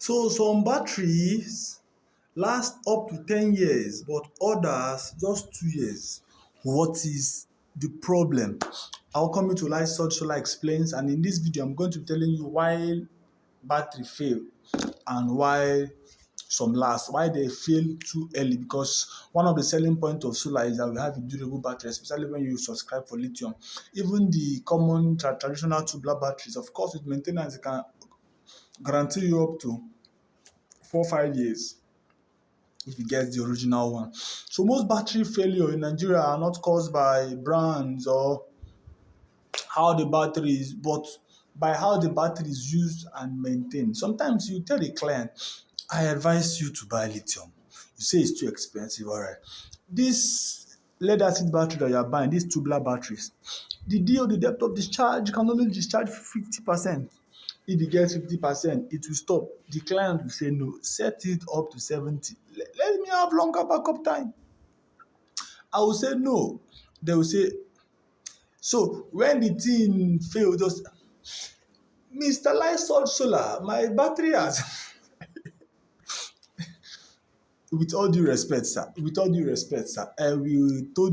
So some batteries last up to 10 years, but others just 2 years. What is the problem? I'll come into Light Solar Explains, and in this video, I'm going to be telling you why battery fail and why some last, why they fail too early. Because one of the selling point of solar is that we have a durable battery, especially when you subscribe for lithium. Even the common traditional tubular batteries, of course, with maintenance, it can guarantee you up to 4 5 years if you get the original one. So most battery failure in Nigeria are not caused by brands or how the battery is, but by how the battery is used and maintained. Sometimes you tell the client, I advise you to buy lithium. You say it's too expensive, all right. This lead acid battery that you are buying, these tubular batteries, the depth of discharge, you can only discharge 50%. If you get 50%, it will stop. The client will say no, set it up to 70. Let me have longer backup time. I will say no. They will say, so when the thing fail, just Mr. Lysol Solar, my battery has with all due respect, sir, we told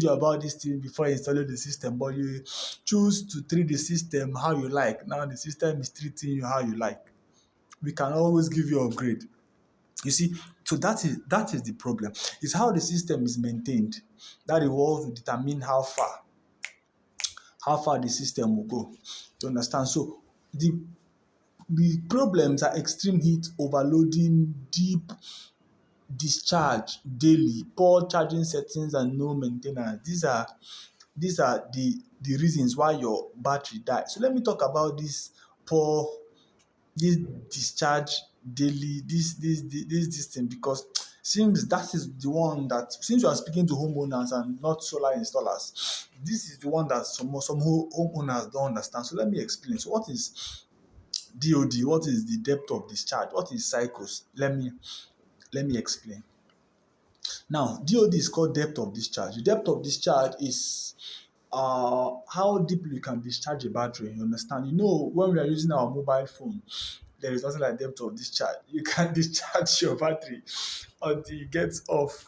you about this thing before installing the system, but you choose to treat the system how you like. Now the system is treating you how you like. We can always give you upgrade. You see, so that is the problem. It's how the system is maintained. That is what will determine how far the system will go. You understand? So the problems are extreme heat overloading, deep discharge daily, poor charging settings, and no maintenance. These are the reasons why your battery die. So let me talk about poor this discharge daily, this thing, because seems that is the one that, since you are speaking to homeowners and not solar installers, this is the one that some homeowners don't understand. So let me explain. So what is DOD? What is the depth of discharge? What is cycles? Let me explain. Now, DOD is called depth of discharge. The depth of discharge is how deeply you can discharge a battery. You understand? You know, when we are using our mobile phone, there is nothing like depth of discharge. You can discharge your battery until it gets off.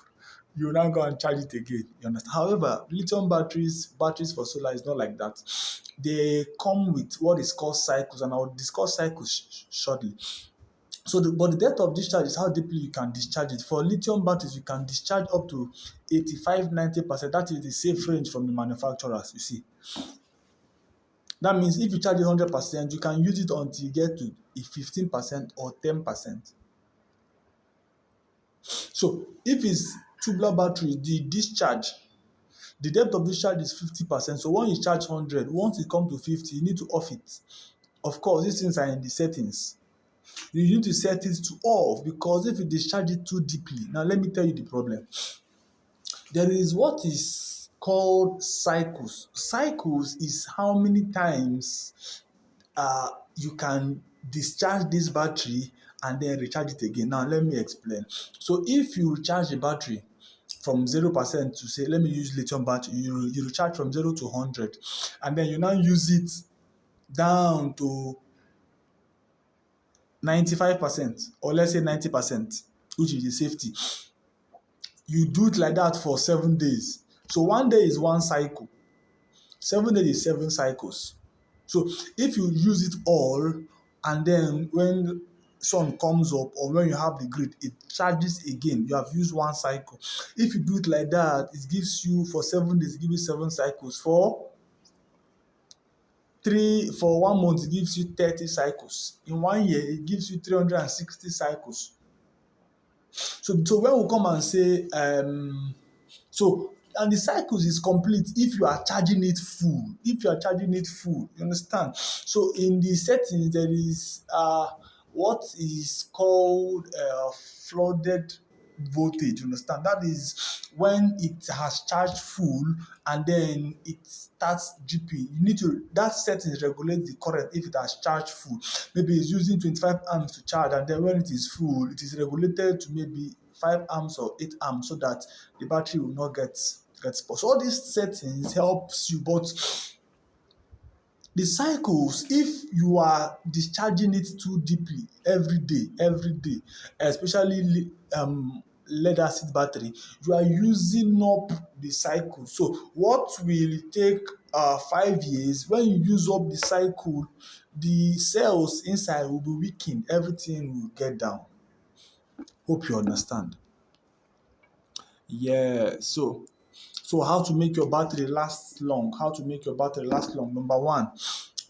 You now go and charge it again. You understand? However, lithium batteries for solar is not like that. They come with what is called cycles, and I'll discuss cycles shortly. So, but the depth of discharge is how deeply you can discharge it. For lithium batteries, you can discharge up to 85-90%. That is the safe range from the manufacturers, you see. That means if you charge it 100%, you can use it until you get to a 15% or 10%. So if it's tubular battery, the depth of discharge is 50%. So when you charge 100, once it comes to 50, you need to off it. Of course, these things are in the settings. You need to set it to off, because if you discharge it too deeply, now let me tell you the problem. There is what is called cycles. Cycles is how many times you can discharge this battery and then recharge it again. Now let me explain. So if you recharge the battery from 0% to, say, let me use lithium battery, you recharge from 0 to 100, and then you now use it down to 95%, or let's say 90%, which is the safety. You do it like that for 7 days. So one day is one cycle. 7 days is 7 cycles. So if you use it all, and then when sun comes up or when you have the grid, it charges again. You have used one cycle. If you do it like that, it gives you, for 7 days, it gives you 7 cycles. For 1 month, it gives you 30 cycles. In 1 year, it gives you 360 cycles. So when we come and say, and the cycles is complete if you are charging it full. If you are charging it full, you understand? So in the settings, there is what is called flooded voltage. You understand? That is when it has charged full and then it starts dripping. You need to, that settings regulate the current if it has charged full. Maybe it's using 25 amps to charge, and then when it is full, it is regulated to maybe 5 amps or 8 amps, so that the battery will not get spoiled. So all these settings helps you, but The cycles, if you are discharging it too deeply every day, especially lead acid battery, you are using up the cycle. So what will take 5 years, when you use up the cycle, the cells inside will be weakened, everything will get down. Hope you understand. Yeah, so how to make your battery last long? How to make your battery last long? Number one,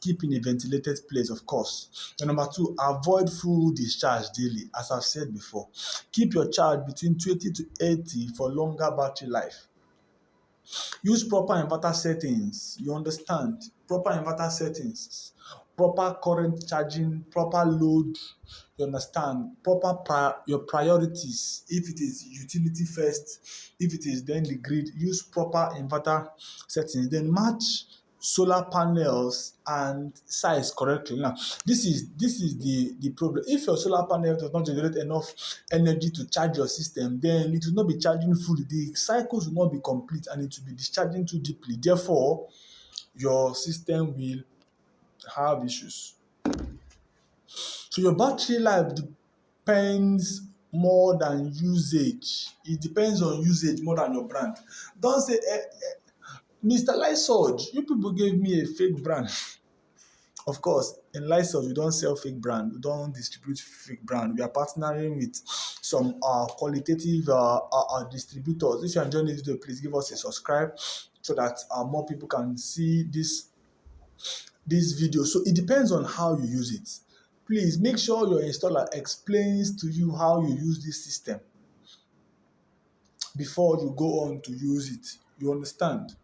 keep in a ventilated place, of course. And number two, avoid full discharge daily, as I've said before. Keep your charge between 20 to 80 for longer battery life. Use proper inverter settings. You understand? Proper inverter settings, proper current charging, proper load. You understand? Your priorities. If it is utility first, if it is then the grid, use proper inverter settings. Then match solar panels and size correctly. Now, this is the problem. If your solar panel does not generate enough energy to charge your system, then it will not be charging fully. The cycles will not be complete and it will be discharging too deeply. Therefore, your system will have issues. So your battery life depends more than usage. It depends on usage more than your brand. Don't say, Mr. Lysol, you people gave me a fake brand. Of course, in Lysol, we don't sell fake brand. We don't distribute fake brand. We are partnering with some qualitative distributors. If you're enjoying this video, please give us a subscribe so that more people can see this video. So it depends on how you use it. Please make sure your installer explains to you how you use this system before you go on to use it. You understand?